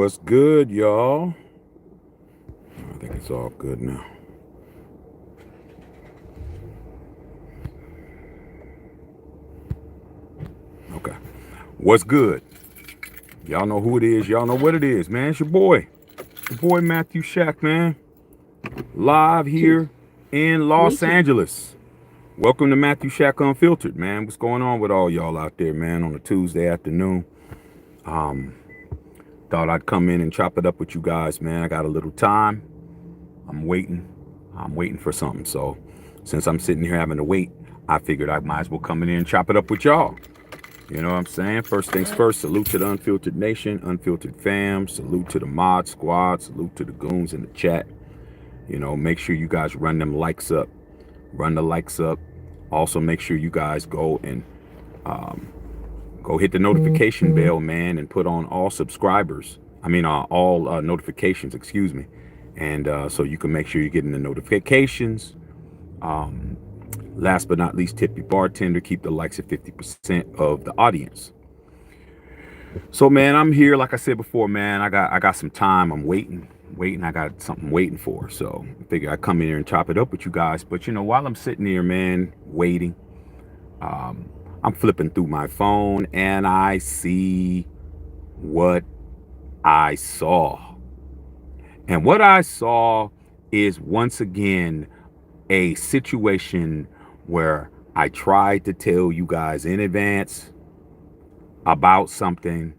What's good, y'all? I think it's all good now. Okay. What's good? Y'all know who it is. Y'all know what it is, man. It's your boy. Your boy Matthew Shack, man. Live here in Los Angeles. Welcome to Matthew Shack Unfiltered, man. What's going on with all y'all out there, man, on a Tuesday afternoon? Thought I'd come in and chop it up with you guys, man. I got a little time. I'm waiting for something. So since I'm sitting here having to wait, I figured I might as well come in here and chop it up with y'all. You know what I'm saying? First things first, salute to the Unfiltered Nation, Unfiltered fam, salute to the mod squad, salute to the goons in the chat. You know, make sure you guys run them likes up. Run the likes up. Also make sure you guys go and go hit the notification bell, man, and put on all subscribers. All notifications, excuse me. And so you can make sure you're getting the notifications. Last but not least, tip your bartender. Keep the likes at 50% of the audience. So, man, I'm here. Like I said before, man, I got some time. I'm waiting. I got something waiting for. So I figure I'd come in here and chop it up with you guys. But, you know, while I'm sitting here, man, waiting, I'm flipping through my phone and I see what I saw. And what I saw is once again a situation where I tried to tell you guys in advance about something.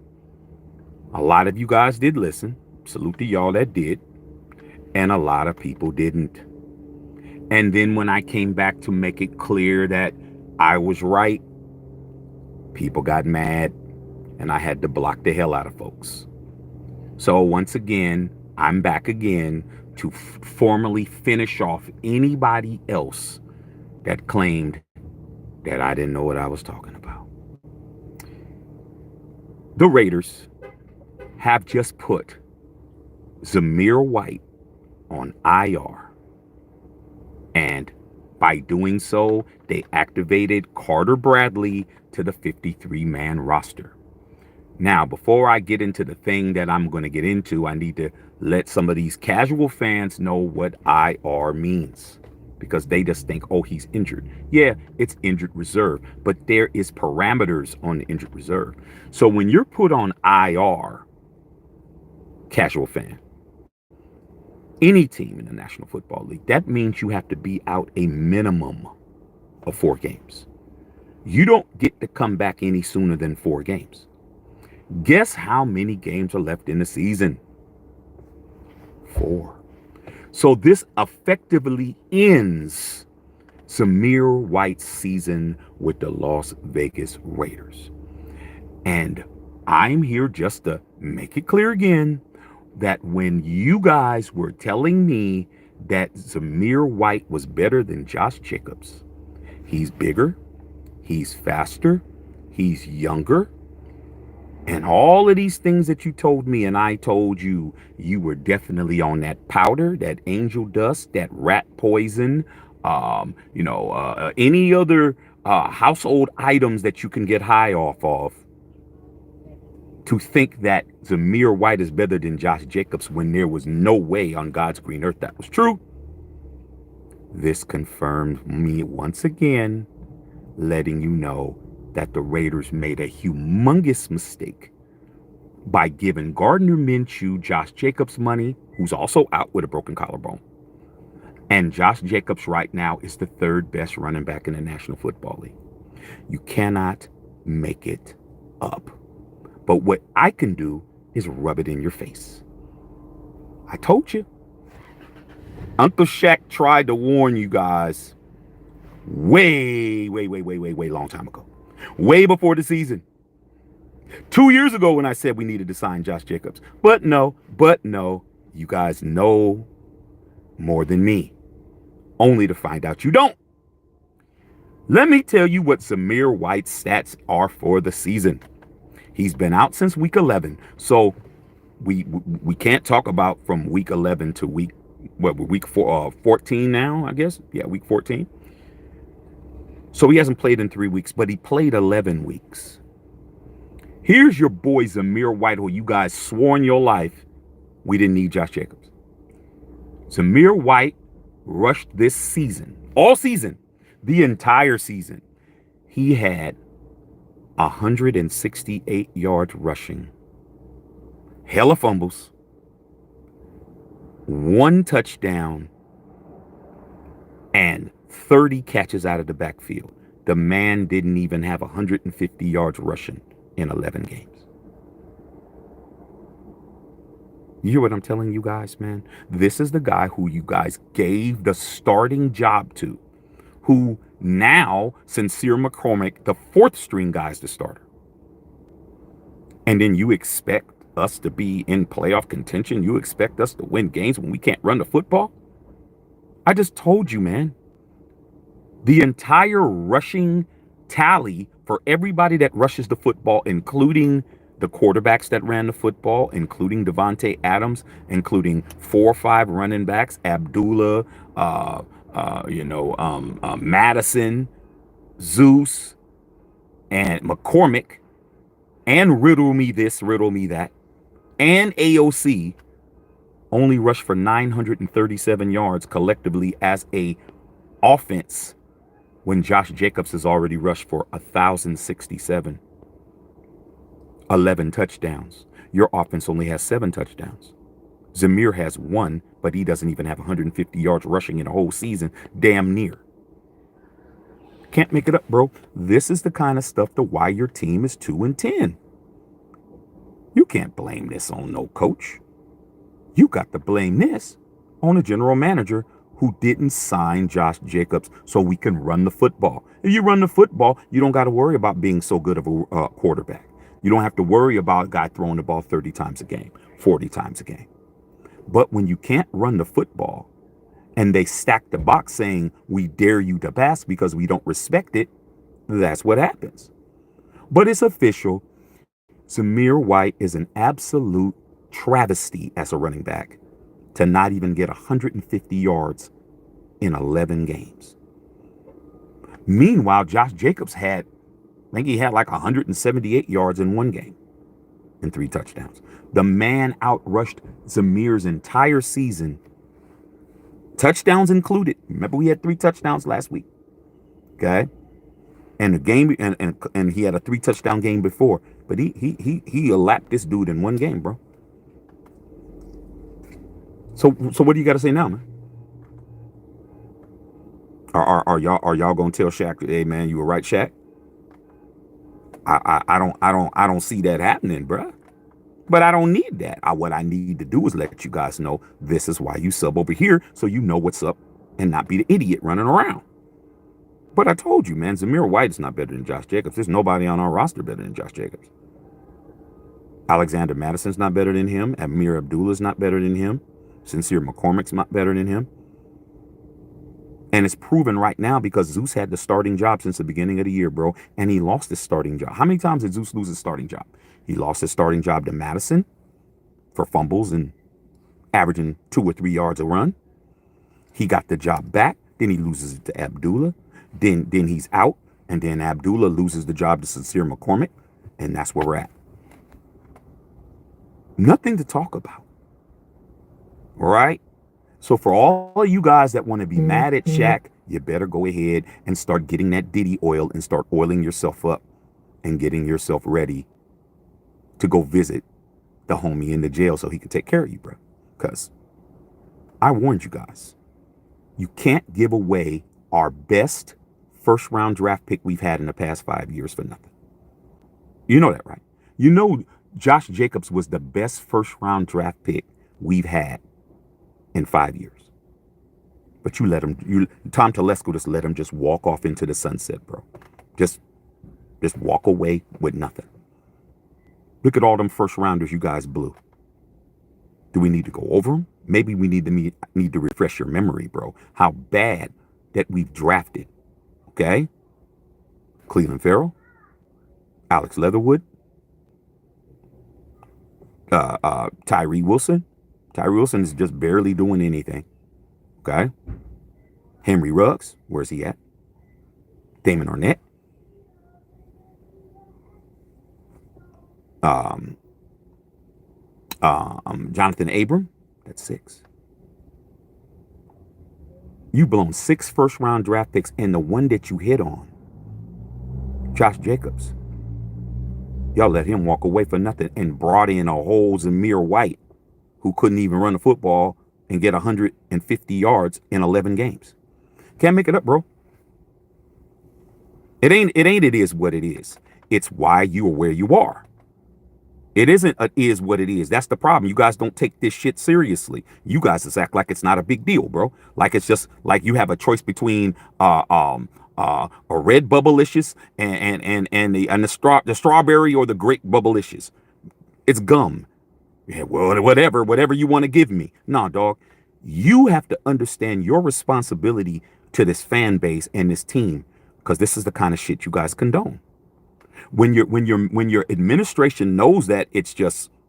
A lot of you guys did listen. Salute to y'all that did. And a lot of people didn't. And then when I came back to make it clear that I was right, people got mad and I had to block the hell out of folks. So once again, I'm back again to formally finish off anybody else that claimed that I didn't know what I was talking about. The Raiders have just put Zamir White on IR. And by doing so, they activated Carter Bradley to the 53-man roster. Now, before I get into the thing that I'm going to get into, I need to let some of these casual fans know what IR means. Because they just think, oh, he's injured. Yeah, it's injured reserve. But there is parameters on the injured reserve. So when you're put on IR, casual fan, any team in the National Football League, that means you have to be out a minimum of 4 games. You don't get to come back any sooner than 4 games. Guess how many games are left in the season? 4. So this effectively ends Zamir White's season with the Las Vegas Raiders. And I'm here just to make it clear again that when you guys were telling me that Zamir White was better than Josh Jacobs, he's bigger, he's faster, he's younger, and all of these things that you told me and I told you, you were definitely on that powder, that angel dust, that rat poison, any other household items that you can get high off of, to think that Zamir White is better than Josh Jacobs when there was no way on God's green earth that was true. This confirmed me once again, letting you know that the Raiders made a humongous mistake by giving Gardner Minshew Josh Jacobs money, who's also out with a broken collarbone. And Josh Jacobs right now is the 3rd best running back in the National Football League. You cannot make it up. But what I can do is rub it in your face. I told you. Uncle Shaq tried to warn you guys way long time ago. Way before the season. 2 years ago when I said we needed to sign Josh Jacobs. But no, you guys know more than me. Only to find out you don't. Let me tell you what Zamir White's stats are for the season. He's been out since week 11. So we can't talk about from week 11 to week 14 now, I guess. Yeah, week 14. So he hasn't played in 3 weeks, but he played 11 weeks. Here's your boy Zamir White, who you guys swore in your life we didn't need Josh Jacobs. Zamir White rushed this season, all season, the entire season. He had 168 yards rushing, hella fumbles, 1 touchdown, and 30 catches out of the backfield. The man didn't even have 150 yards rushing in 11 games. You hear what I'm telling you guys, man? This is the guy who you guys gave the starting job to, who now Sincere McCormick, the 4th string guy, is the starter. And then you expect us to be in playoff contention? You expect us to win games when we can't run the football? I just told you, man. The entire rushing tally for everybody that rushes the football, including the quarterbacks that ran the football, including Devontae Adams, including 4 or 5 running backs, Abdullah, Madison, Zeus, and McCormick, and riddle me this, riddle me that, and AOC only rushed for 937 yards collectively as a offense when Josh Jacobs has already rushed for 1,067. 11 touchdowns. Your offense only has 7 touchdowns. Zamir has 1, but he doesn't even have 150 yards rushing in a whole season, damn near. Can't make it up, bro. This is the kind of stuff to why your team is 2-10. You can't blame this on no coach. You got to blame this on a general manager who didn't sign Josh Jacobs so we can run the football. If you run the football, you don't got to worry about being so good of a quarterback. You don't have to worry about a guy throwing the ball 30 times a game, 40 times a game. But when you can't run the football and they stack the box saying, we dare you to pass because we don't respect it, that's what happens. But it's official. Zamir White is an absolute travesty as a running back to not even get 150 yards in 11 games. Meanwhile, Josh Jacobs had, I think he had like 178 yards in 1 game and 3 touchdowns. The man outrushed Zamir's entire season, touchdowns included. Remember, we had 3 touchdowns last week. Okay. And the game, and he had a 3 touchdown game before, but he lapped this dude in 1 game, bro. So what do you got to say now, man? Are y'all gonna tell Shaq, hey man, you were right, Shaq? I don't see that happening, bruh. But I don't need that. What I need to do is let you guys know this is why you sub over here, so you know what's up and not be the idiot running around. But I told you, man, Zamir White is not better than Josh Jacobs. There's nobody on our roster better than Josh Jacobs. Alexander Madison's not better than him. Amir Abdullah's not better than him. Sincere McCormick's not better than him. And it's proven right now because Zeus had the starting job since the beginning of the year, bro. And he lost his starting job. How many times did Zeus lose his starting job? He lost his starting job to Madison for fumbles and averaging 2 or 3 yards a run. He got the job back. Then he loses it to Abdullah. Then he's out. And then Abdullah loses the job to Sincere McCormick. And that's where we're at. Nothing to talk about. All right? So for all of you guys that want to be mad at Shaq, you better go ahead and start getting that Diddy oil and start oiling yourself up and getting yourself ready to go visit the homie in the jail so he can take care of you, bro. Because I warned you guys. You can't give away our best first-round draft pick we've had in the past 5 years for nothing. You know that, right? You know Josh Jacobs was the best first-round draft pick we've had in 5 years. But you let him, Tom Telesco just let him just walk off into the sunset, bro. Just walk away with nothing. Look at all them first rounders you guys blew. Do we need to go over them? Maybe we need to refresh your memory, bro. How bad that we've drafted. Okay? Cleveland Farrell, Alex Leatherwood, Tyree Wilson. Tyree Wilson is just barely doing anything. Okay? Henry Ruggs, where's he at? Damon Arnett. Um, Jonathan Abram, that's 6. You blown 6 first-round draft picks, and the one that you hit on, Josh Jacobs, y'all let him walk away for nothing and brought in a whole Zamir White who couldn't even run the football and get 150 yards in 11 games. Can't make it up, bro. It is what it is. It's why you are where you are. It isn't a is what it is. That's the problem. You guys don't take this shit seriously. You guys just act like it's not a big deal, bro. Like it's just like you have a choice between a red bubblicious and the strawberry or the grape bubblicious. It's gum. Yeah, well, whatever you want to give me. Nah, dog. You have to understand your responsibility to this fan base and this team, because this is the kind of shit you guys condone. When your administration knows that it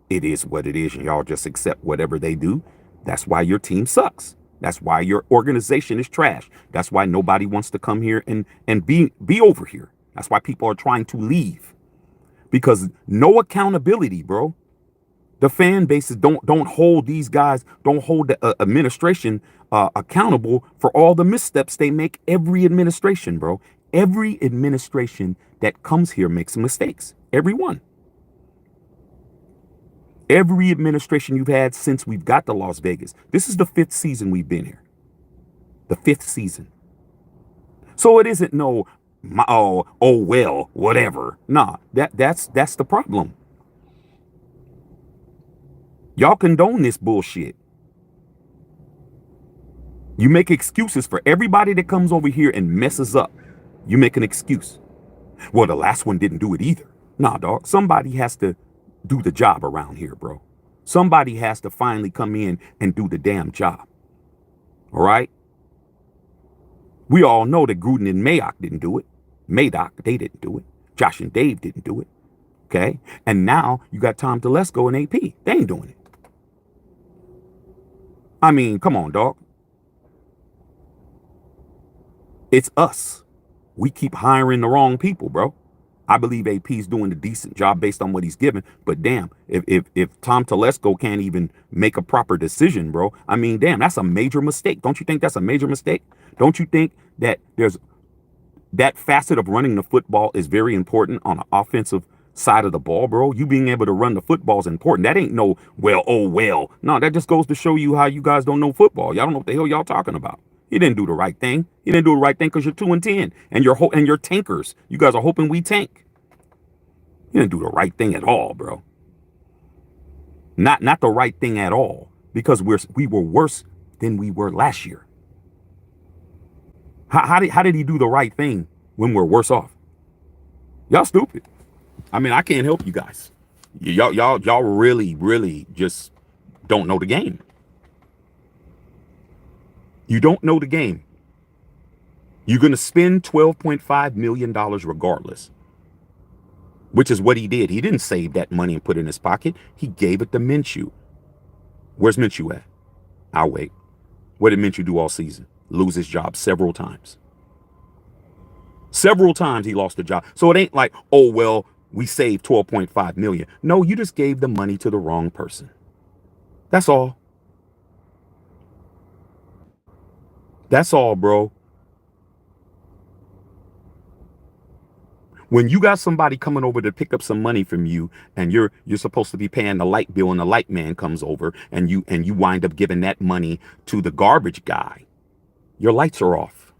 is what it is, and y'all just accept whatever they do, that's why your team sucks. That's why your organization is trash. That's why nobody wants to come here and be over here. That's why people are trying to leave, because no accountability, bro. The fan bases don't hold these guys, don't hold the administration accountable for all the missteps they make. Every administration, bro. Every administration that comes here makes mistakes. Every one. Every administration you've had since we've got to Las Vegas. This is the 5th season we've been here. The 5th season. So it isn't oh well, whatever. Nah, that's the problem. Y'all condone this bullshit. You make excuses for everybody that comes over here and messes up. You make an excuse. Well, the last one didn't do it either. Nah, dog. Somebody has to do the job around here, bro. Somebody has to finally come in and do the damn job. All right? We all know that Gruden and Mayock didn't do it. Madoc, they didn't do it. Josh and Dave didn't do it. Okay? And now you got Tom Telesco and AP. They ain't doing it. I mean, come on, dog. It's us. We keep hiring the wrong people, bro. I believe AP's doing a decent job based on what he's given. But damn, if Tom Telesco can't even make a proper decision, bro, I mean, damn, that's a major mistake. Don't you think that's a major mistake? Don't you think that there's that facet of running the football is very important on the offensive side of the ball, bro? You being able to run the football is important. That ain't no, well. No, that just goes to show you how you guys don't know football. Y'all don't know what the hell y'all talking about. You didn't do the right thing. You didn't do the right thing because you're 2-10 and you're tankers. You guys are hoping we tank. You didn't do the right thing at all, bro. Not the right thing at all, because we were worse than we were last year. How did he do the right thing when we're worse off? Y'all stupid. I mean, I can't help you guys. Y'all really just don't know the game. You don't know the game. You're going to spend $12.5 million regardless, which is what he did. He didn't save that money and put it in his pocket. He gave it to Minshew. Where's Minshew at? I'll wait. What did Minshew do all season? Lose his job several times. Several times he lost the job. So it ain't like, oh, well, we saved $12.5 million. No, you just gave the money to the wrong person. That's all. That's all, bro. When you got somebody coming over to pick up some money from you, and you're supposed to be paying the light bill, and the light man comes over, and you wind up giving that money to the garbage guy, your lights are off.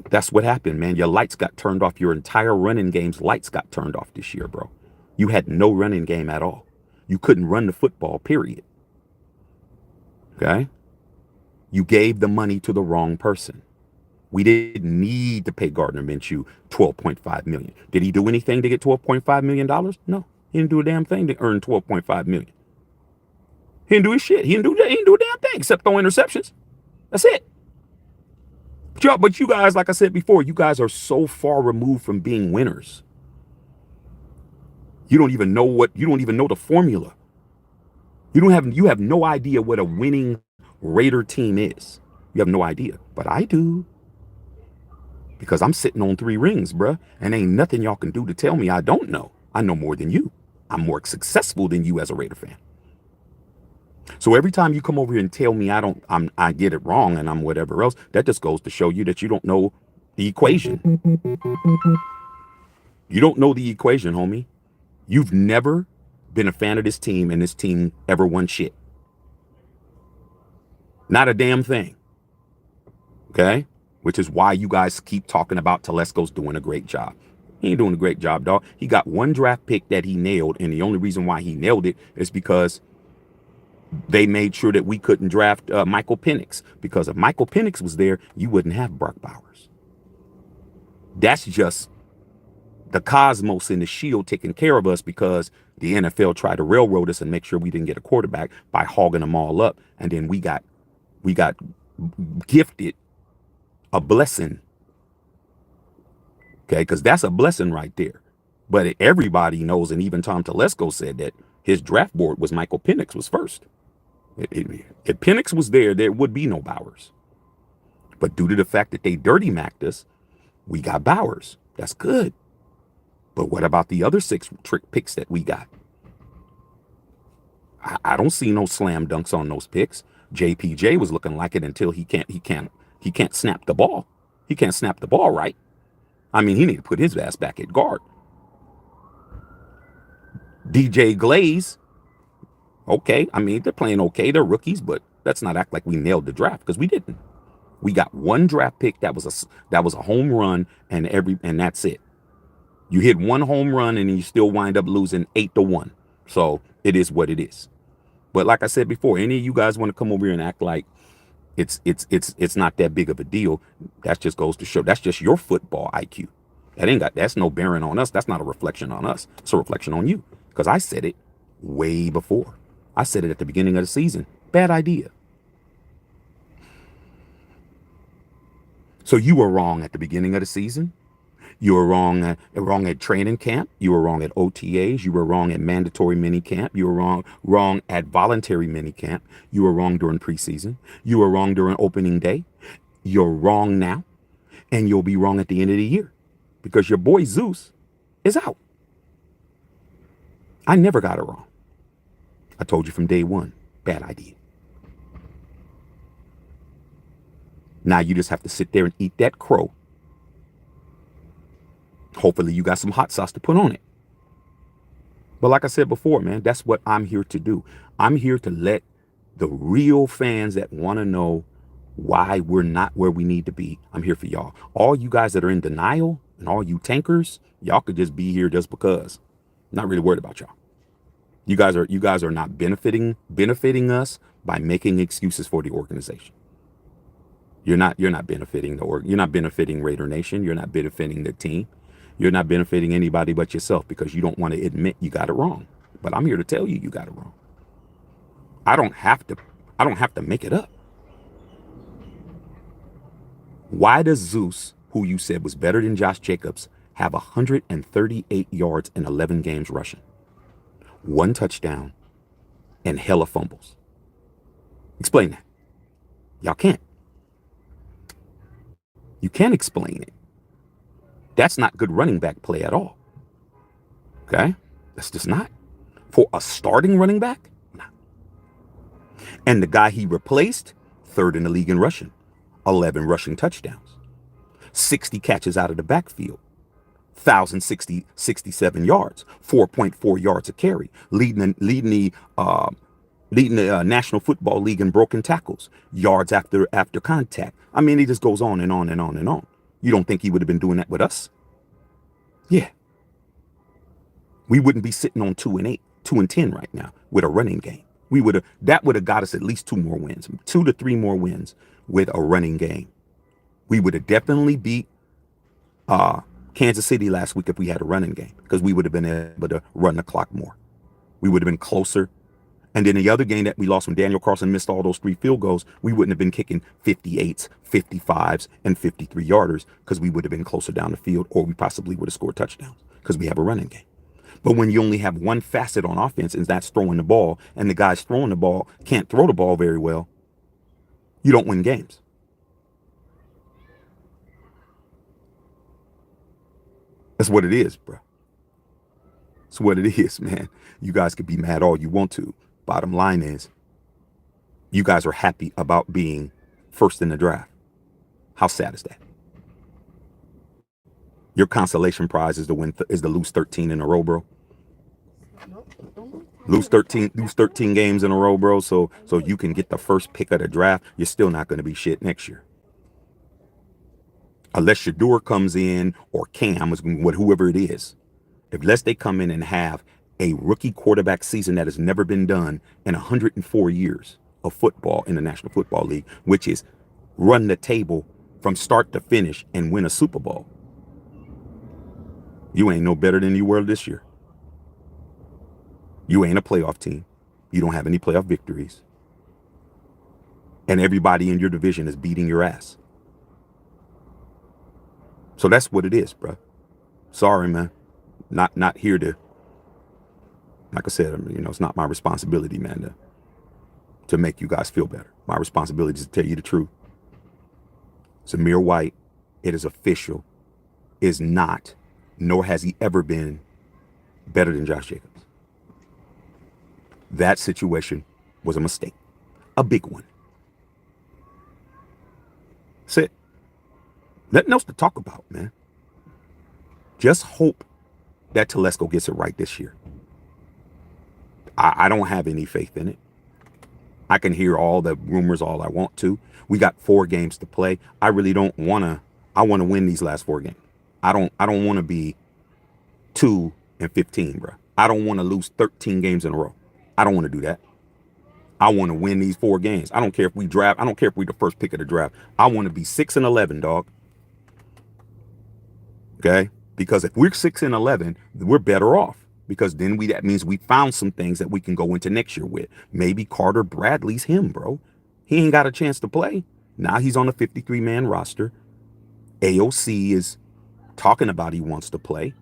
That's what happened, man. Your lights got turned off. Your entire running game's lights got turned off this year, bro. You had no running game at all. You couldn't run the football, period. Okay? You gave the money to the wrong person. We didn't need to pay Gardner Minshew $12.5 million. Did he do anything to get $12.5 million? No. He didn't do a damn thing to earn $12.5 million. He didn't do his shit. He didn't do a damn thing except throw interceptions. That's it. But you guys, like I said before, you guys are so far removed from being winners. You don't even know the formula. You have no idea what a winning Raider team is. You have no idea, but I do. because I'm sitting on 3 rings, bruh, and ain't nothing y'all can do to tell me I don't know. I know more than you. I'm more successful than you as a Raider fan. So every time you come over here and tell me I get it wrong and I'm whatever else, that just goes to show you that you don't know the equation. You don't know the equation, homie. You've never been a fan of this team, and this team ever won shit. Not a damn thing. Okay? Which is why you guys keep talking about Telesco's doing a great job. He ain't doing a great job, dog. He got 1 draft pick that he nailed, and the only reason why he nailed it is because they made sure that we couldn't draft Michael Penix. Because if Michael Penix was there, you wouldn't have Brock Bowers. That's just the cosmos and the shield taking care of us, because the NFL tried to railroad us and make sure we didn't get a quarterback by hogging them all up. And then we got gifted a blessing. Okay, because that's a blessing right there. But everybody knows, and even Tom Telesco said that his draft board was Michael Penix was first. If Penix was there, there would be no Bowers. But due to the fact that they dirty macked us, we got Bowers. That's good. But what about the other 6 trick picks that we got? I don't see no slam dunks on those picks. JPJ was looking like it until he can't snap the ball. He can't snap the ball right. I mean, he need to put his ass back at guard. DJ Glaze, okay. I mean, they're playing okay. They're rookies, but let's not act like we nailed the draft, because we didn't. We got 1 draft pick that was a home run, and that's it. You hit 1 home run and you still wind up losing 8-1. So it is what it is. But like I said before, any of you guys want to come over here and act like it's not that big of a deal, that just goes to show that's just your football IQ. That's no bearing on us. That's not a reflection on us. It's a reflection on you. Because I said it way before. I said it at the beginning of the season. Bad idea. So you were wrong at the beginning of the season. You were wrong at training camp. You were wrong at OTAs. You were wrong at mandatory mini camp. You were wrong at voluntary mini camp. You were wrong during preseason. You were wrong during opening day. You're wrong now, and you'll be wrong at the end of the year, because your boy Zeus is out. I never got it wrong. I told you from day one, bad idea. Now you just have to sit there and eat that crow. Hopefully you got some hot sauce to put on it. But like I said before, man, that's what I'm here to do. I'm here to let the real fans that want to know why we're not where we need to be, I'm here for y'all. All you guys that are in denial and all you tankers, y'all could just be here just because. I'm not really worried about y'all. You guys are not benefiting us by making excuses for the organization. You're not benefiting you're not benefiting Raider Nation. You're not benefiting the team. You're not benefiting anybody but yourself, because you don't want to admit you got it wrong. But I'm here to tell you got it wrong. I don't have to make it up. Why does Zeus, who you said was better than Josh Jacobs, have 138 yards in 11 games rushing, 1 touchdown, and hella fumbles? Explain that. Y'all can't. You can't explain it. That's not good running back play at all. Okay? That's just not. For a starting running back? No. And the guy he replaced, 3rd in the league in rushing. 11 rushing touchdowns. 60 catches out of the backfield. 1,067 yards. 4.4 yards a carry. Leading the National Football League in broken tackles. Yards after contact. I mean, it just goes on and on and on and on. You don't think he would have been doing that with us? Yeah. We wouldn't be sitting on 2-8, 2-10 right now with a running game. That would have got us at least 2 more wins, 2 to 3 more wins with a running game. We would have definitely beat Kansas City last week if we had a running game, because we would have been able to run the clock more. We would have been closer. And then the other game that we lost when Daniel Carlson missed all those 3 field goals, we wouldn't have been kicking 58s, 55s, and 53-yarders, because we would have been closer down the field, or we possibly would have scored touchdowns, because we have a running game. But when you only have one facet on offense, and that's throwing the ball, and the guys throwing the ball can't throw the ball very well, you don't win games. That's what it is, bro. That's what it is, man. You guys could be mad all you want to. Bottom line is, you guys are happy about being first in the draft. How sad is that? Your consolation prize is to lose 13 in a row, bro. Lose 13 games in a row, bro. So you can get the first pick of the draft. You're still not going to be shit next year. Unless Shador comes in or Cam, whoever it is. Unless they come in and have a rookie quarterback season that has never been done in 104 years of football in the National Football League, which is run the table from start to finish and win a Super Bowl. You ain't no better than you were this year. You ain't a playoff team. You don't have any playoff victories. And everybody in your division is beating your ass. So that's what it is, bro. Sorry, man. Not here to, like I said, it's not my responsibility, man, to make you guys feel better. My responsibility is to tell you the truth. Zamir White, it is official, is not, nor has he ever been, better than Josh Jacobs. That situation was a mistake. A big one. That's it. Nothing else to talk about, man. Just hope that Telesco gets it right this year. I don't have any faith in it. I can hear all the rumors all I want to. We got 4 games to play. I really don't want to. I want to win these last 4 games. I don't want to be 2-15, bro. I don't want to lose 13 games in a row. I don't want to do that. I want to win these 4 games. I don't care if we draft. I don't care if we're the first pick of the draft. I want to be 6-11, dog. Okay? Because if we're 6-11, we're better off. Because then that means we found some things that we can go into next year with. Maybe Carter Bradley's him, bro. He ain't got a chance to play. Now he's on a 53-man roster. AOC is talking about he wants to play.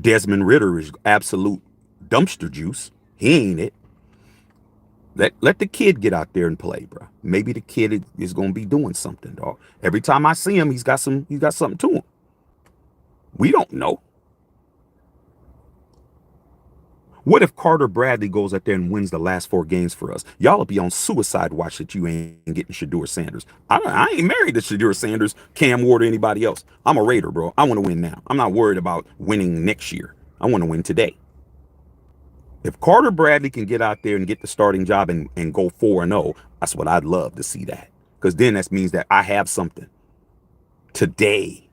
Desmond Ridder is absolute dumpster juice. He ain't it. Let the kid get out there and play, bro. Maybe the kid is gonna be doing something, dog. Every time I see him, he's got something to him. We don't know. What if Carter Bradley goes out there and wins the last 4 games for us? Y'all will be on suicide watch that you ain't getting Shador Sanders. I ain't married to Shador Sanders, Cam Ward, or anybody else. I'm a Raider, bro. I want to win now. I'm not worried about winning next year. I want to win today. If Carter Bradley can get out there and get the starting job and go 4-0, that's what I'd love to see that. Because then that means that I have something today.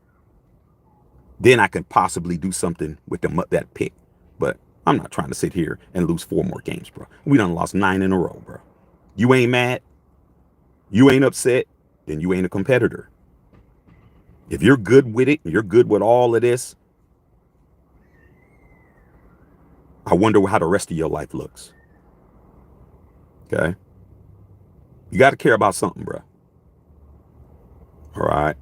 Then I can possibly do something with that pick. But I'm not trying to sit here and lose 4 more games, bro. We done lost 9 in a row, bro. You ain't mad, you ain't upset, then you ain't a competitor. If you're good with it, you're good with all of this, I wonder how the rest of your life looks. Okay? You got to care about something, bro. All right?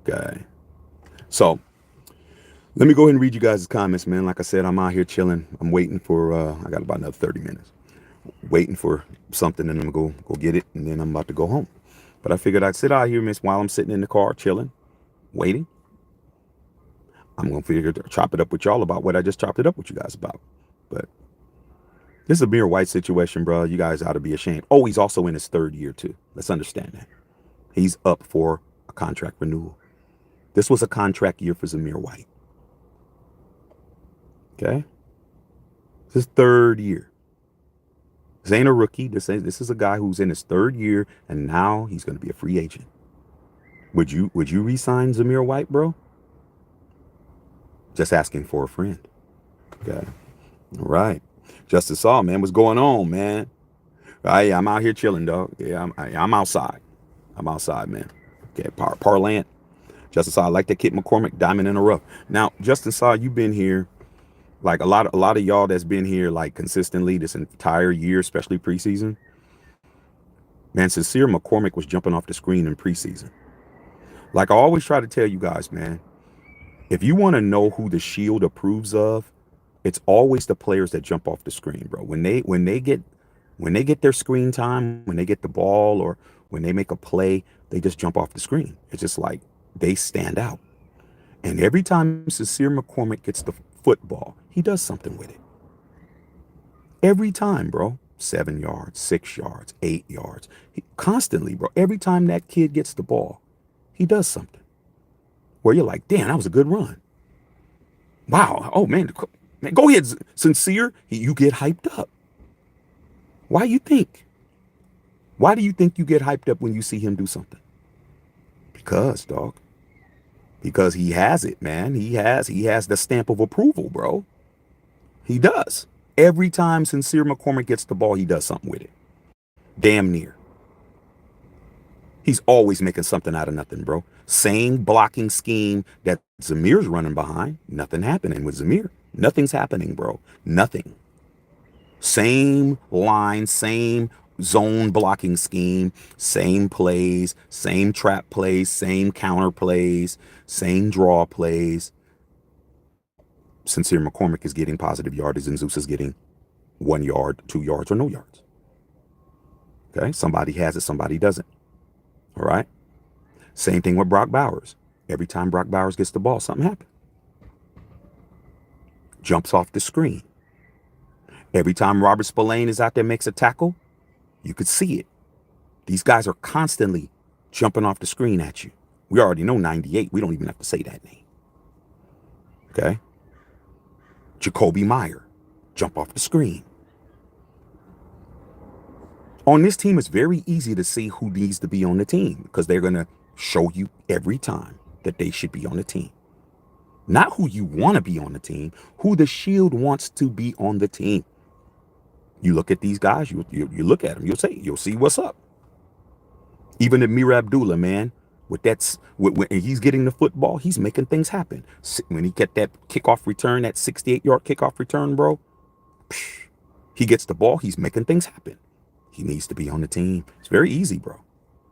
Okay. So, let me go ahead and read you guys' comments, man. Like I said, I'm out here chilling. I'm waiting for, I got about another 30 minutes. Waiting for something, and I'm going to go get it, and then I'm about to go home. But I figured I'd sit out here, miss, while I'm sitting in the car, chilling, waiting. I'm going to figure to chop it up with y'all about what I just chopped it up with you guys about. But this is a Zamir White situation, bro. You guys ought to be ashamed. Oh, he's also in his 3rd year, too. Let's understand that. He's up for a contract renewal. This was a contract year for Zamir White. Okay? This is 3rd year. This ain't a rookie. This is a guy who's in his 3rd year, and now he's going to be a free agent. Would you re-sign Zamir White, bro? Just asking for a friend. Okay. All right. Justice Saul, man, what's going on, man? Yeah, I'm out here chilling, dog. Yeah, I'm outside. I'm outside, man. Okay, parlant. Justice Saul, I like that kid McCormick, diamond in the rough. Now, Justice Saul, you've been here. Like a lot of y'all that's been here like consistently this entire year, especially preseason. Man, Sincere McCormick was jumping off the screen in preseason. Like I always try to tell you guys, man, if you want to know who the Shield approves of, it's always the players that jump off the screen, bro. When they get their screen time, when they get the ball or when they make a play, they just jump off the screen. It's just like they stand out. And every time Sincere McCormick gets the football, he does something with it. Every time, bro. 7 yards, 6 yards, 8 yards. Constantly, bro. Every time that kid gets the ball, he does something. Where you're like, damn, that was a good run. Wow. Oh, man. Go ahead, Sincere. You get hyped up. Why you think? Why do you think you get hyped up when you see him do something? Because, dog. Because he has it, man. He has the stamp of approval, bro. He does. Every time Sincere McCormick gets the ball, he does something with it. Damn near. He's always making something out of nothing, bro. Same blocking scheme that Zamir's running behind. Nothing happening with Zamir. Nothing's happening, bro. Nothing. Same line, same zone blocking scheme, same plays, same trap plays, same counter plays, same draw plays. Sincere McCormick is getting positive yardage and Zeus is getting 1 yard, 2 yards, or no yards. Okay, somebody has it, somebody doesn't. All right. Same thing with Brock Bowers. Every time Brock Bowers gets the ball, something happens. Jumps off the screen. Every time Robert Spillane is out there, makes a tackle, you could see it. These guys are constantly jumping off the screen at you. We already know 98. We don't even have to say that name. Okay. Jacoby Meyer, jump off the screen. On this team, it's very easy to see who needs to be on the team because they're going to show you every time that they should be on the team. Not who you want to be on the team, who the Shield wants to be on the team. You look at these guys, you look at them, you'll see what's up. Even Amir Abdullah, man, when he's getting the football, he's making things happen. When he get that kickoff return, that 68-yard kickoff return, bro, he gets the ball, he's making things happen. He needs to be on the team. It's very easy, bro.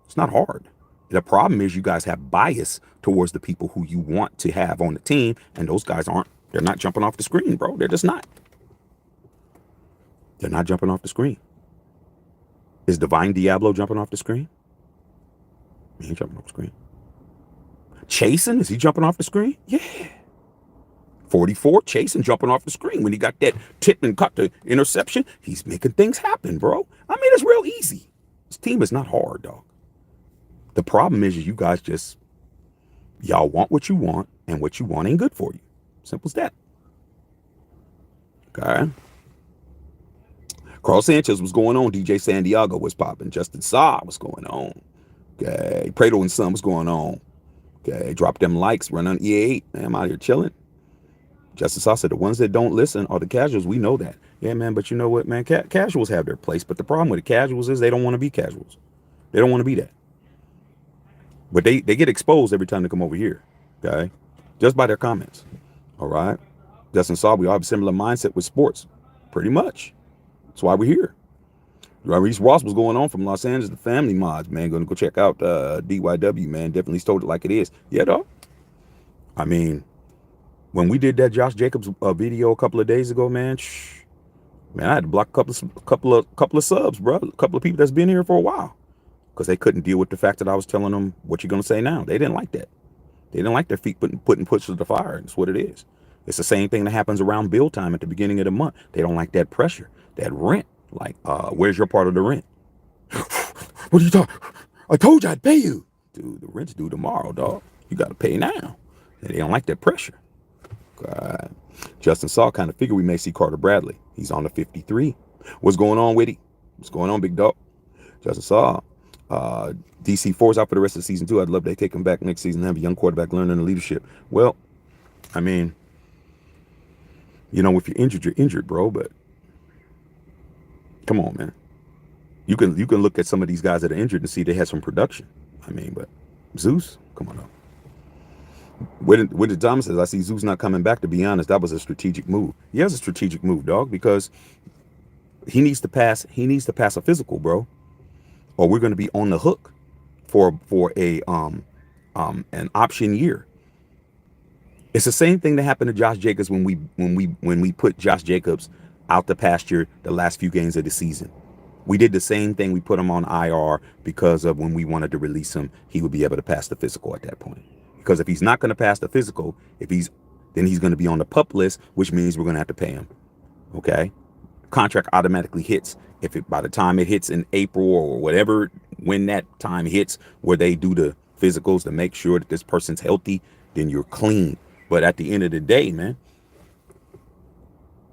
It's not hard. The problem is you guys have bias towards the people who you want to have on the team, and those guys they're not jumping off the screen, bro. They're just not. They're not jumping off the screen. Is Divine Diablo jumping off the screen? He ain't jumping off the screen. Chasen, is he jumping off the screen? Yeah. 44, Chasen jumping off the screen. When he got that tip and cut the interception, he's making things happen, bro. I mean, it's real easy. This team is not hard, dog. The problem is you guys y'all want what you want, and what you want ain't good for you. Simple as that. Okay. Carl Sanchez was going on. DJ Santiago was popping. Justin Saw was going on. Okay. Prado and Son was going on. Okay. Drop them likes. Run on E8. Man, I'm out here chilling. Justin Saw said the ones that don't listen are the casuals. We know that. Yeah, man. But you know what, man? Casuals have their place. But the problem with the casuals is they don't want to be casuals. They don't want to be that. But they get exposed every time they come over here. Okay. Just by their comments. All right. Justin Saw, we all have a similar mindset with sports. Pretty much. That's why we're here. Reese Ross was going on from Los Angeles, the family mods, man. Gonna go check out DYW, man. Definitely told it like it is. Yeah, dog. I mean, when we did that Josh Jacobs video a couple of days ago, man, I had to block a couple of subs, bro. A couple of people that's been here for a while. Because they couldn't deal with the fact that I was telling them what you're gonna say now. They didn't like that. They didn't like their feet putting push to the fire. That's what it is. It's the same thing that happens around bill time at the beginning of the month. They don't like that pressure. That rent, like, where's your part of the rent? What are you talking? I told you I'd pay you. Dude, the rent's due tomorrow, dog. You got to pay now. And they don't like that pressure. God. Justin Saw kind of figured we may see Carter Bradley. He's on the 53. What's going on, Witty? What's going on, big dog? Justin Saw. DC4's out for the rest of the season, too. I'd love they take him back next season and have a young quarterback learning the leadership. Well, I mean, you know, if you're injured, bro, but come on, man. You can look at some of these guys that are injured and see they had some production. I mean, but Zeus, come on up. When the Thomas says, I see Zeus not coming back, to be honest, that was a strategic move. Yeah, it's a strategic move, dog, because he needs to pass a physical, bro. Or we're going to be on the hook for an option year. It's the same thing that happened to Josh Jacobs when we put Josh Jacobs out the pasture the last few games of the season. We did the same thing. We put him on IR because of when we wanted to release him, he would be able to pass the physical at that point. Because if he's not going to pass the physical, then he's going to be on the PUP list, which means we're going to have to pay him. Okay, contract automatically hits by the time it hits in April or whatever, when that time hits where they do the physicals to make sure that this person's healthy, then you're clean. But at the end of the day, man,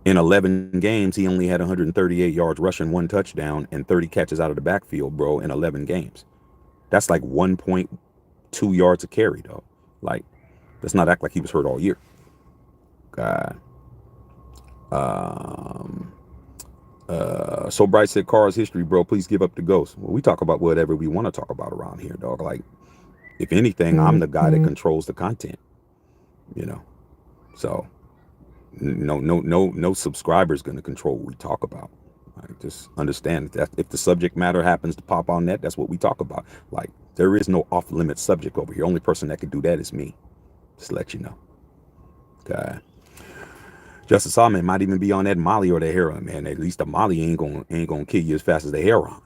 in 11 games, he only had 138 yards rushing, 1 touchdown, and 30 catches out of the backfield, bro, in 11 games. That's like 1.2 yards a carry, though. Like, let's not act like he was hurt all year. God. So Bright said, Carr's history, bro, please give up the ghost. Well, we talk about whatever we want to talk about around here, dog. Like, if anything, I'm the guy that controls the content, you know. So no subscriber's going to control what we talk about. Like, just understand that if the subject matter happens to pop on net, that's what we talk about. Like, there is no off limit subject over here. Only person that can do that is me. Just let you know. Okay. Justice Solomon might even be on that Molly or the heroin, man. At least the Molly ain't gonna kill you as fast as the heroin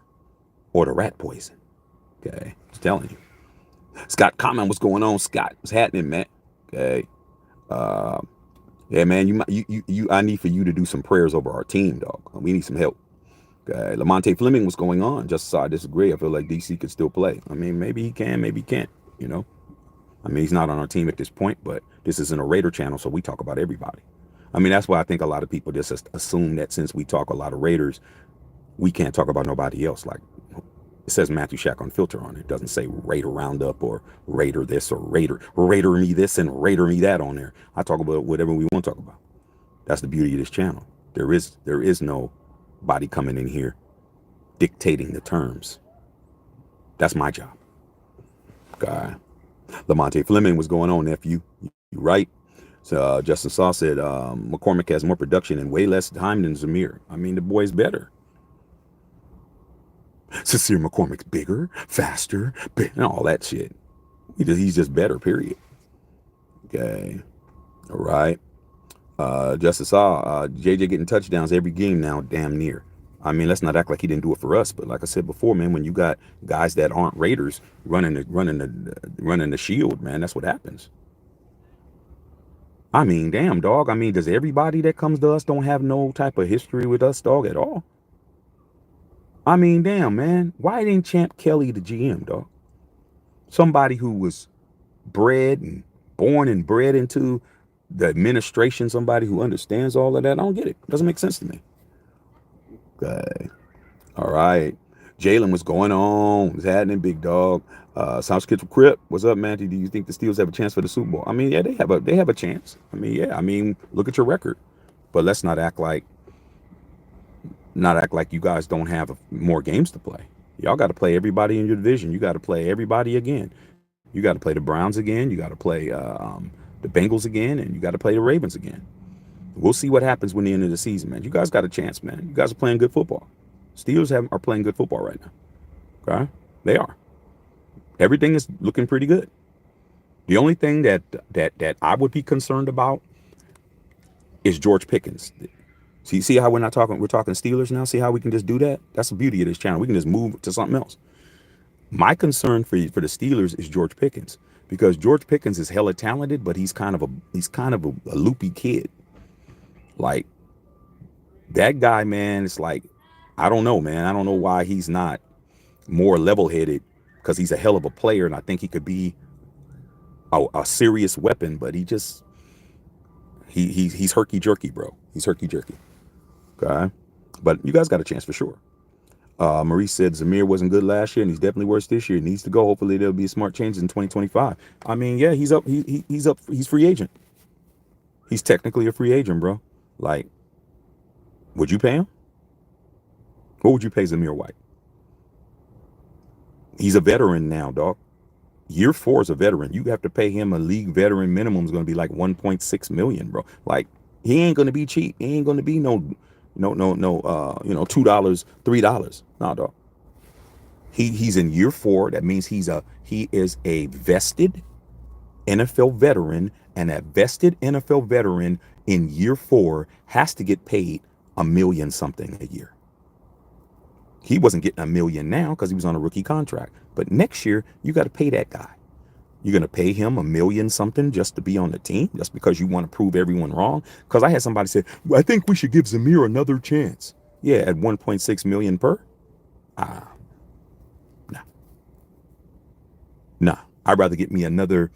or the rat poison. Okay, just telling you. Scott, comment what's going on, Scott? What's happening, man? Okay. Yeah, man. I need for you to do some prayers over our team, dog. We need some help. Okay. Lamonte Fleming, what's going on? Justice, I disagree. I feel like DC could still play. I mean, maybe he can, maybe he can't. You know. I mean, he's not on our team at this point, but this isn't a Raider channel, so we talk about everybody. I mean, that's why I think a lot of people just assume that since we talk a lot of Raiders, we can't talk about nobody else. Like, it says Matthew Shack on filter on it. It doesn't say Raider Roundup or Raider this or Raider me this and Raider me that on there. I talk about whatever we want to talk about. That's the beauty of this channel. There is nobody coming in here dictating the terms. That's my job. Okay. Lamonte Fleming, what's going on, nephew? You right? So Justin Saw said McCormick has more production and way less time than Zamir. I mean, the boy's better. Sincere McCormick's bigger, faster, and all that shit. He's just better, period. Okay. All right. Justice Saw, JJ getting touchdowns every game now, damn near. I mean, let's not act like he didn't do it for us. But like I said before, man, when you got guys that aren't Raiders running the shield, man, that's what happens. I mean, damn, dog. I mean, does everybody that comes to us don't have no type of history with us, dog, at all? I mean, damn, man. Why didn't Champ Kelly the GM, dog? Somebody who was born and bred into the administration, somebody who understands all of that. I don't get it. It doesn't make sense to me. Okay. All right. Jalen, what's going on? What's happening, big dog? Sounds Kid from Crip. What's up, man? Do you think the Steelers have a chance for the Super Bowl? I mean, yeah, they have a chance. I mean, yeah. I mean, look at your record. But let's not act like you guys don't have more games to play. Y'all got to play everybody in your division. You got to play everybody again. You got to play the Browns again. You got to play the Bengals again, and you got to play the Ravens again. We'll see what happens when the end of the season, man. You guys got a chance, man. You guys are playing good football. Steelers are playing good football right now. Okay? They are. Everything is looking pretty good. The only thing that I would be concerned about is George Pickens. See how we're talking Steelers now? See how we can just do that? That's the beauty of this channel. We can just move to something else. My concern for the Steelers is George Pickens, because George Pickens is hella talented, but he's kind of a loopy kid. Like, that guy, man, it's like, I don't know, man. I don't know why he's not more level-headed, because he's a hell of a player, and I think he could be a serious weapon, but he's herky-jerky, bro. He's herky-jerky. Okay? But you guys got a chance for sure. Maurice said Zamir wasn't good last year, and he's definitely worse this year. He needs to go. Hopefully there'll be smart changes in 2025. I mean, yeah, he's up. He's up. He's free agent. He's technically a free agent, bro. Like, would you pay him? What would you pay Zamir White? He's a veteran now, dog. Year 4 is a veteran. You have to pay him a league veteran minimum is going to be like 1.6 million, bro. Like, he ain't going to be cheap. He ain't going to be no, $2, $3. Nah, dog. He's in year 4. That means he is a vested NFL veteran, and that vested NFL veteran in year 4 has to get paid $1 million something a year. He wasn't getting $1 million now because he was on a rookie contract. But next year, you got to pay that guy. You're going to pay him $1 million something just to be on the team, just because you want to prove everyone wrong? Because I had somebody say, well, I think we should give Zamir another chance. Yeah, at 1.6 million per? Ah, nah, nah. I'd rather get me another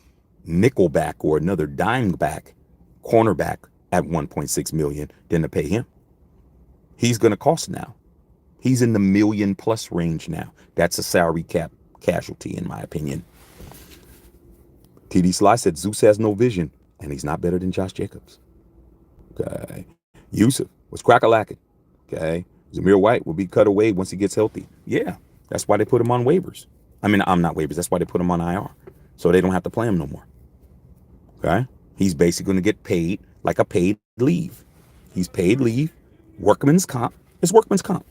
nickel back or another dime back cornerback at 1.6 million than to pay him. He's going to cost now. He's in the $1 million plus range now. That's a salary cap casualty, in my opinion. TD Sly said Zeus has no vision, and he's not better than Josh Jacobs. Okay. Yusuf was crack-a-lacking. Okay. Zamir White will be cut away once he gets healthy. Yeah. That's why they put him on waivers. I mean, I'm not waivers. That's why they put him on IR. So they don't have to play him no more. Okay. He's basically going to get paid like a paid leave. He's paid leave. Workman's comp. It's workman's comp.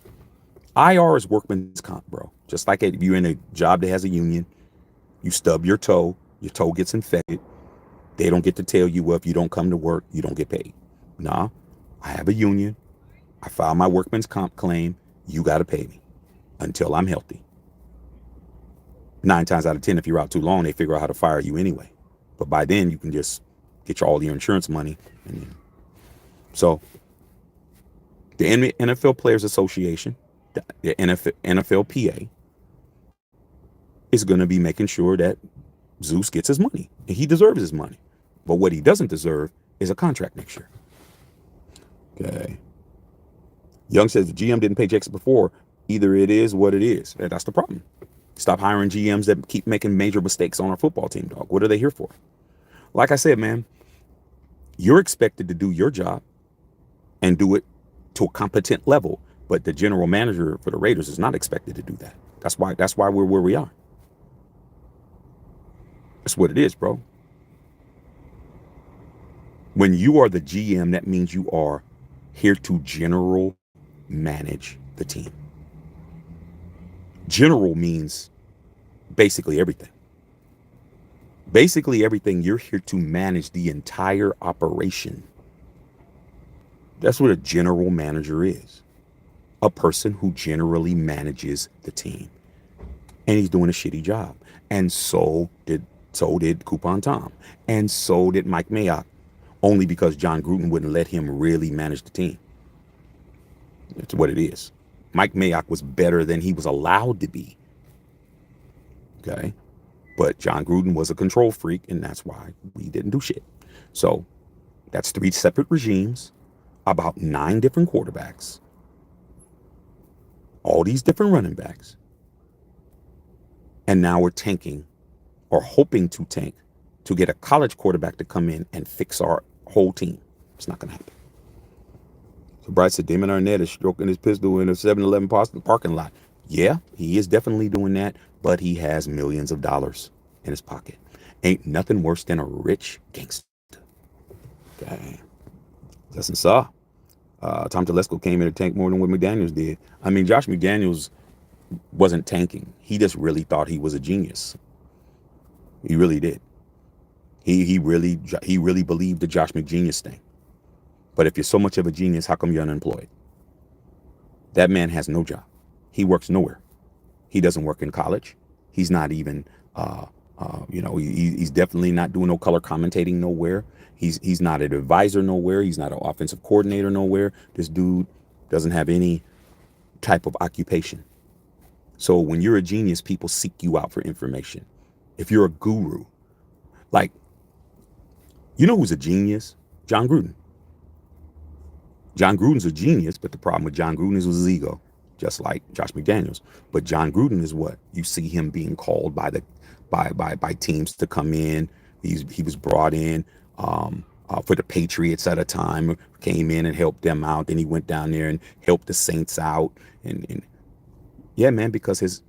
IR is workman's comp, bro. Just like if you're in a job that has a union, you stub your toe gets infected. They don't get to tell you, well, if you don't come to work, you don't get paid. Nah, I have a union. I file my workman's comp claim. You got to pay me until I'm healthy. 9 times out of 10, if you're out too long, they figure out how to fire you anyway. But by then, you can just get all your insurance money. So the NFL Players Association, the NFLPA, is going to be making sure that Zeus gets his money. And he deserves his money. But what he doesn't deserve is a contract next year. Okay. Young says the GM didn't pay Jacobs before. Either it is what it is. And that's the problem. Stop hiring GMs that keep making major mistakes on our football team, dog. What are they here for? Like I said, man, you're expected to do your job and do it to a competent level. But the general manager for the Raiders is not expected to do that. That's why we're where we are. That's what it is, bro. When you are the GM, that means you are here to general manage the team. General means basically everything. Basically everything, you're here to manage the entire operation. That's what a general manager is. A person who generally manages the team. And he's doing a shitty job. And so did Coupon Tom. And so did Mike Mayock. Only because John Gruden wouldn't let him really manage the team. That's what it is. Mike Mayock was better than he was allowed to be. Okay? But John Gruden was a control freak, and that's why we didn't do shit. So that's 3 separate regimes, about 9 different quarterbacks, all these different running backs. And now we're tanking, or hoping to tank, to get a college quarterback to come in and fix our whole team. It's not going to happen. So Bryce said, Damon Arnett is stroking his pistol in a 7-Eleven parking lot. Yeah, he is definitely doing that, but he has millions of dollars in his pocket. Ain't nothing worse than a rich gangster. Okay. Lesson saw. Tom Telesco came in to tank more than what McDaniels did. I mean, Josh McDaniels wasn't tanking. He just really thought he was a genius. He really did. He really believed the Josh McGenius thing. But if you're so much of a genius, how come you're unemployed? That man has no job. He works nowhere. He doesn't work in college. He's not even, he's definitely not doing no color commentating nowhere. He's not an advisor nowhere. He's not an offensive coordinator nowhere. This dude doesn't have any type of occupation. So when you're a genius, people seek you out for information. If you're a guru, like, you know who's a genius? John Gruden. John Gruden's a genius, but the problem with John Gruden is his ego, just like Josh McDaniels. But John Gruden is what? You see him being called by teams to come in. He was brought in for the Patriots at a time, came in and helped them out. Then he went down there and helped the Saints out. And yeah, man, because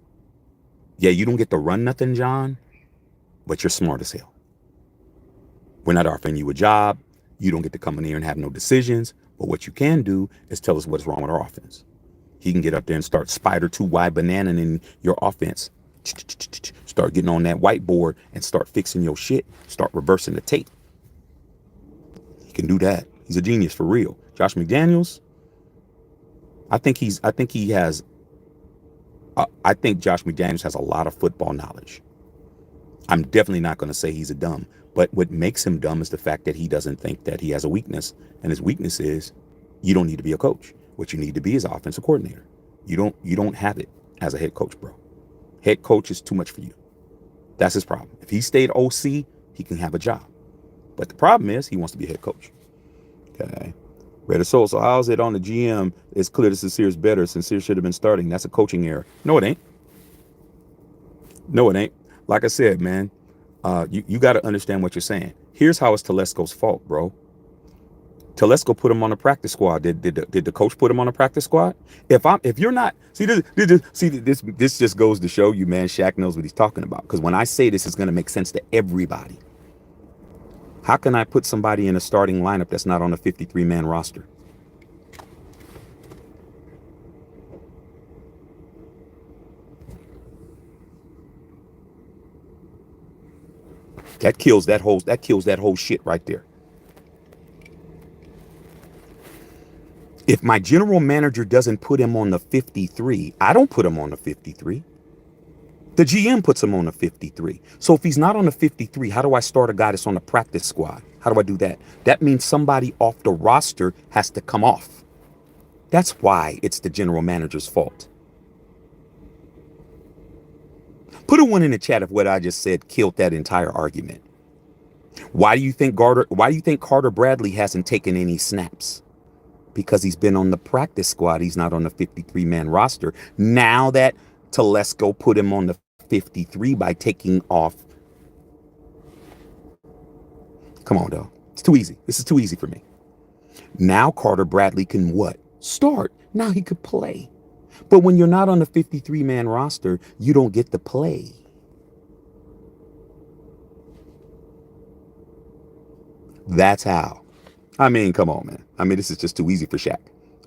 you don't get to run nothing, John, but you're smart as hell. We're not offering you a job. You don't get to come in here and have no decisions. But what you can do is tell us what's wrong with our offense. He can get up there and start spider 2 wide banana in your offense. Start getting on that whiteboard and start fixing your shit. Start reversing the tape. He can do that. He's a genius for real. Josh McDaniels, I think Josh McDaniels has a lot of football knowledge. I'm definitely not going to say he's a dumb, but what makes him dumb is the fact that he doesn't think that he has a weakness. And his weakness is you don't need to be a coach. What you need to be is an offensive coordinator. You don't have it as a head coach, bro. Head coach is too much for you. That's his problem. If he stayed OC, he can have a job. But the problem is he wants to be a head coach. Okay. Better soul. So how is it on the GM? It's clear that Sincere is better. Sincere should have been starting. That's a coaching error. No, it ain't. No, it ain't. Like I said, man, you got to understand what you're saying. Here's how it's Telesco's fault, bro. Telesco put him on the practice squad. Did the coach put him on the practice squad? If you're not, this just goes to show you, man, Shaq knows what he's talking about. Because when I say this, it's going to make sense to everybody. How can I put somebody in a starting lineup that's not on a 53-man roster? That kills that whole shit right there. If my general manager doesn't put him on the 53, I don't put him on the 53. The GM puts him on the 53. So if he's not on the 53, how do I start a guy that's on the practice squad? How do I do that? That means somebody off the roster has to come off. That's why it's the general manager's fault. Put a 1 in the chat if what I just said killed that entire argument. Why do you think Carter Bradley hasn't taken any snaps? Because he's been on the practice squad. He's not on the 53-man roster. Now that Telesco put him on the 53 by taking off. Come on, though. It's too easy. This is too easy for me. Now Carter Bradley can what? Start. Now he could play. But when you're not on the 53-man roster, you don't get to play. That's how. I mean, come on, man. I mean, this is just too easy for Shaq.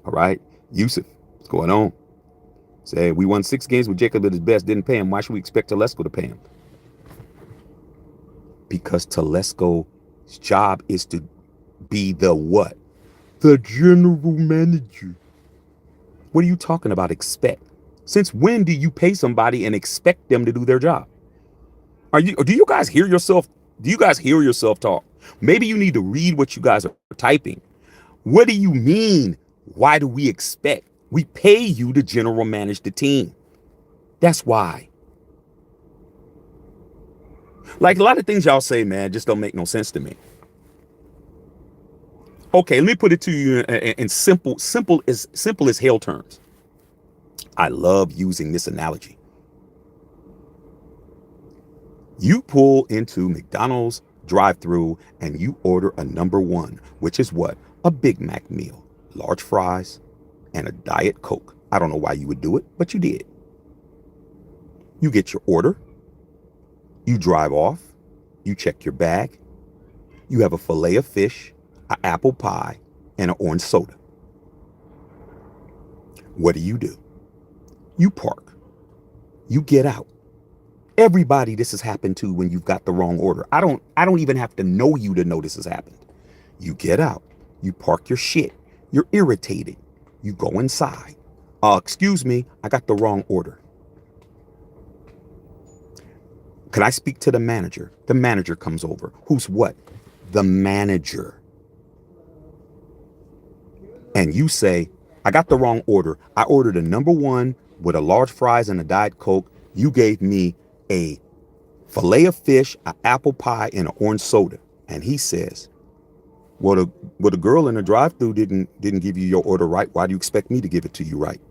All right? Yusuf, what's going on? Say, we won 6 games with Jacob at his best, didn't pay him. Why should we expect Telesco to pay him? Because Telesco's job is to be the what? The general manager. What are you talking about expect? Since when do you pay somebody and expect them to do their job? Do you guys hear yourself? Do you guys hear yourself talk? Maybe you need to read what you guys are typing. What do you mean? Why do we expect? We pay you to general manage the team. That's why. Like a lot of things y'all say, man, just don't make no sense to me. Okay, let me put it to you in simple as hell terms. I love using this analogy. You pull into McDonald's drive-through and you order a number 1, which is what? A Big Mac meal, large fries, and a Diet Coke. I don't know why you would do it, but you did. You get your order. You drive off. You check your bag. You have a fillet of fish, an apple pie, and an orange soda. What do? You park. You get out. Everybody this has happened to when you've got the wrong order. I don't even have to know you to know this has happened. You get out. You park your shit. You're irritated. You go inside. Excuse me, I got the wrong order. Can I speak to the manager? The manager comes over. Who's what? The manager. And you say, I got the wrong order. I ordered a number 1 with a large fries and a Diet Coke. You gave me a fillet of fish, an apple pie, and an orange soda. And he says, well, the girl in the drive-thru didn't give you your order right. Why do you expect me to give it to you right?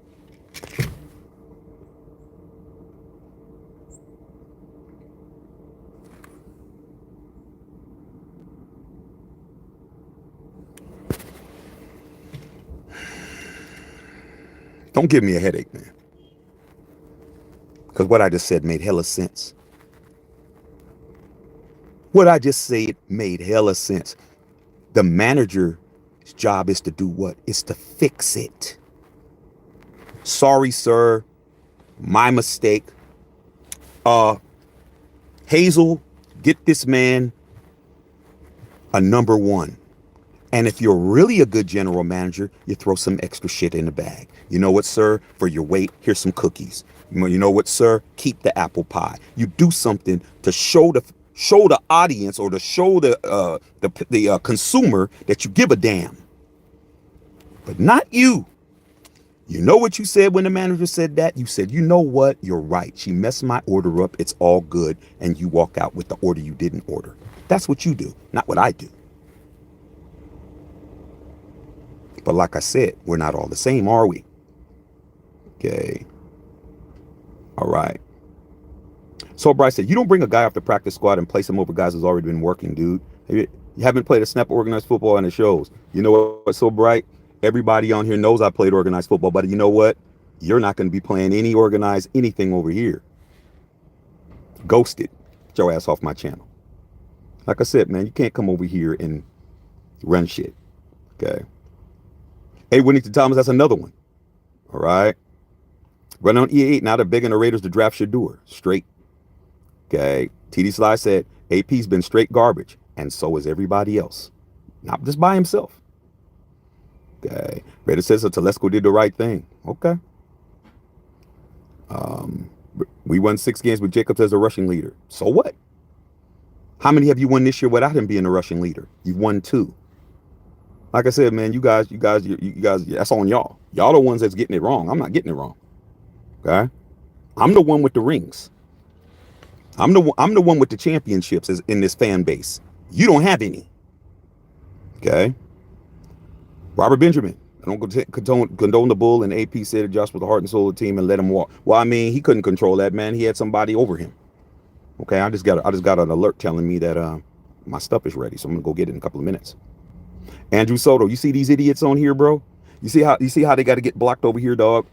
Don't give me a headache, man. Because what I just said made hella sense. What I just said made hella sense. The manager's job is to do what? It's to fix it. Sorry, sir. My mistake. Hazel, get this man a number 1. And if you're really a good general manager, you throw some extra shit in the bag. You know what, sir? For your wait, here's some cookies. Well, you know what, sir? Keep the apple pie. You do something to show the audience or to show the consumer that you give a damn. But not you. You know what you said when the manager said that? You said, you know what? You're right. She messed my order up. It's all good. And you walk out with the order you didn't order. That's what you do, not what I do. But like I said, we're not all the same, are we? Okay. All right. So Bryce said, you don't bring a guy off the practice squad and place him over guys who's already been working, dude. You haven't played a snap of organized football and it shows. You know what's so bright? Everybody on here knows I played organized football, but you know what? You're not going to be playing any organized anything over here. Ghosted. Get your ass off my channel. Like I said, man, you can't come over here and run shit. Okay. Hey, Winnington Thomas, that's another one. All right. Run on E8. Now they're begging the Raiders to draft Shador. Straight. Okay. TD Sly said, AP's been straight garbage. And so is everybody else. Not just by himself. Okay. Raiders says so Telesco did the right thing. Okay. We won 6 games with Jacobs as a rushing leader. So what? How many have you won this year without him being a rushing leader? You've won 2. Like I said, man, you guys, that's on y'all. Y'all the ones that's getting it wrong. I'm not getting it wrong. Okay. I'm the one with the rings. I'm the one with the championships in this fan base. You don't have any. Okay. Robert Benjamin. I don't condone the bull, and AP said that Josh was the heart and soul of the team and let him walk. Well, I mean, he couldn't control that, man. He had somebody over him. Okay, I just got an alert telling me that my stuff is ready, so I'm gonna go get it in a couple of minutes. Andrew Soto, you see these idiots on here, bro? You see how they got to get blocked over here, dog?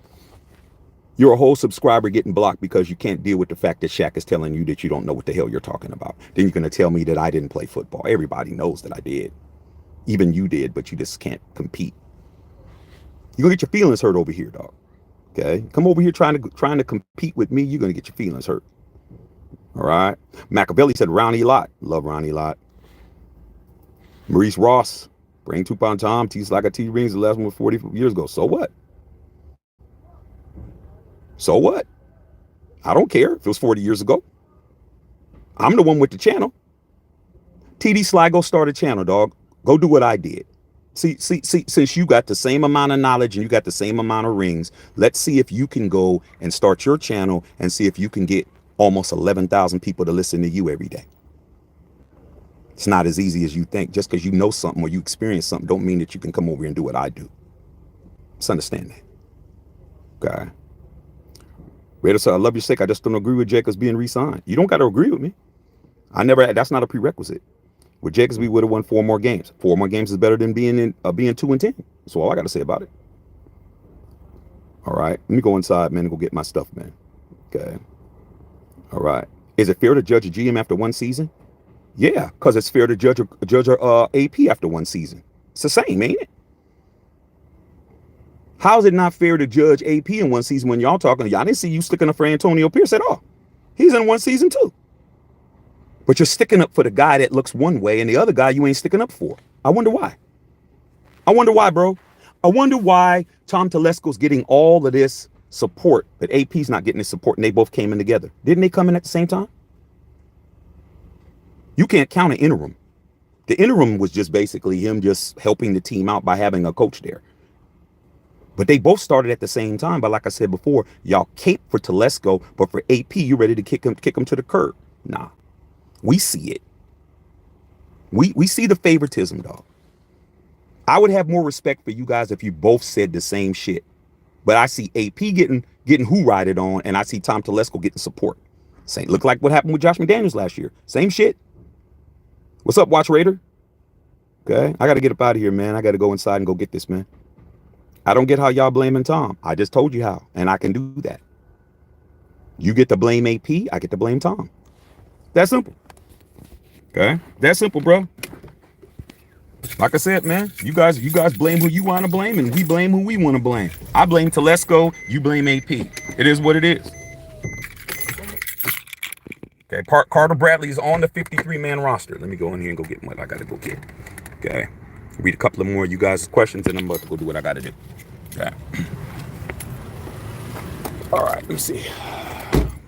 You're a whole subscriber getting blocked because you can't deal with the fact that Shaq is telling you that you don't know what the hell you're talking about. Then you're gonna tell me that I didn't play football. Everybody knows that I did. Even you did, but you just can't compete. You're gonna get your feelings hurt over here, dog. Okay? Come over here trying to compete with me, you're gonna get your feelings hurt. All right. Machiavelli said Ronnie Lott. Love Ronnie Lott. Maurice Ross. Bring 2-pound Tom. T like a T rings. The last one was 40 years ago. So what? So what? I don't care if it was 40 years ago. I'm the one with the channel. TD Sly, go start a channel, dog. Go do what I did. See, since you got the same amount of knowledge and you got the same amount of rings, let's see if you can go and start your channel and see if you can get almost 11,000 people to listen to you every day. It's not as easy as you think. Just because you know something or you experience something don't mean that you can come over here and do what I do. Let's understand that. Okay. Raider said, I love your sake. I just don't agree with Jacobs being re-signed. You don't got to agree with me. That's not a prerequisite. With Jacobs, we would have won 4 more games. 4 more games is better than being 2-10. That's all I got to say about it. All right. Let me go inside, man, and go get my stuff, man. Okay. All right. Is it fair to judge a GM after 1 season? Yeah, because it's fair to judge a AP after 1 season. It's the same, ain't it? How is it not fair to judge AP in 1 season when y'all talking? Y'all didn't see you sticking up for Antonio Pierce at all. He's in 1 season too. But you're sticking up for the guy that looks one way and the other guy you ain't sticking up for. I wonder why. I wonder why, bro. I wonder why Tom Telesco's getting all of this support, but AP's not getting this support, and they both came in together. Didn't they come in at the same time? You can't count an interim. The interim was just basically him just helping the team out by having a coach there. But they both started at the same time. But like I said before, y'all cape for Telesco, but for AP, you ready to kick him to the curb. Nah. We see it. We see the favoritism, dog. I would have more respect for you guys if you both said the same shit. But I see AP getting who-rided on, and I see Tom Telesco getting support. Same look like what happened with Josh McDaniels last year. Same shit. What's up, Watch Raider? Okay, I got to get up out of here, man. I got to go inside and go get this, man. I don't get how y'all blaming Tom. I just told you how, and I can do that. You get to blame AP, I get to blame Tom. That simple. Okay, that simple, bro. Like I said, man, you guys blame who you want to blame, and we blame who we want to blame. I blame Telesco, you blame AP. It is what it is. Okay, Carter Bradley is on the 53-man roster. Let me go in here and go get what I got to go get. Okay, read a couple of more of you guys' questions, and I'm about to go do what I got to do. Okay. All right, let me see.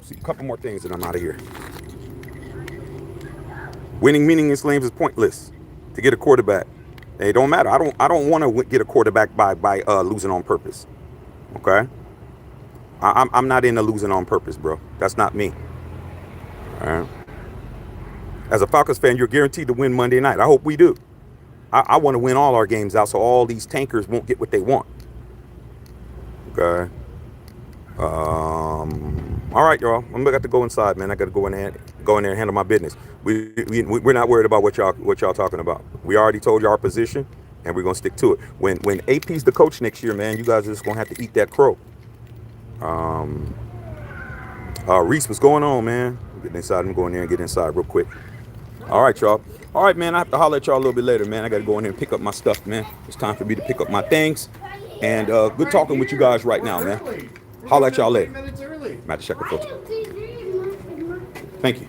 See a couple more things and I'm out of here. Winning meaningless games is pointless. To get a quarterback, it don't matter. I don't want to get a quarterback by losing on purpose. Okay, I'm not into losing on purpose, bro. That's not me. All right. As a Falcons fan, you're guaranteed to win Monday night. I hope we do. I want to win all our games out so all these tankers won't get what they want. Okay. All right, y'all. I'm gonna have to go inside, man. I got to go in there and handle my business. We're not worried about what y'all talking about. We already told you our position, and we're gonna stick to it. When AP's the coach next year, man, you guys are just gonna have to eat that crow. Reese, what's going on, man? I'm getting inside. I'm going there and get inside real quick. All right, y'all. All right, man. I have to holler at y'all a little bit later, man. I got to go in there and pick up my stuff, man. It's time for me to pick up my things. And good talking with you guys right now, man. Holler at y'all later. I'm at the check the filter. Thank you.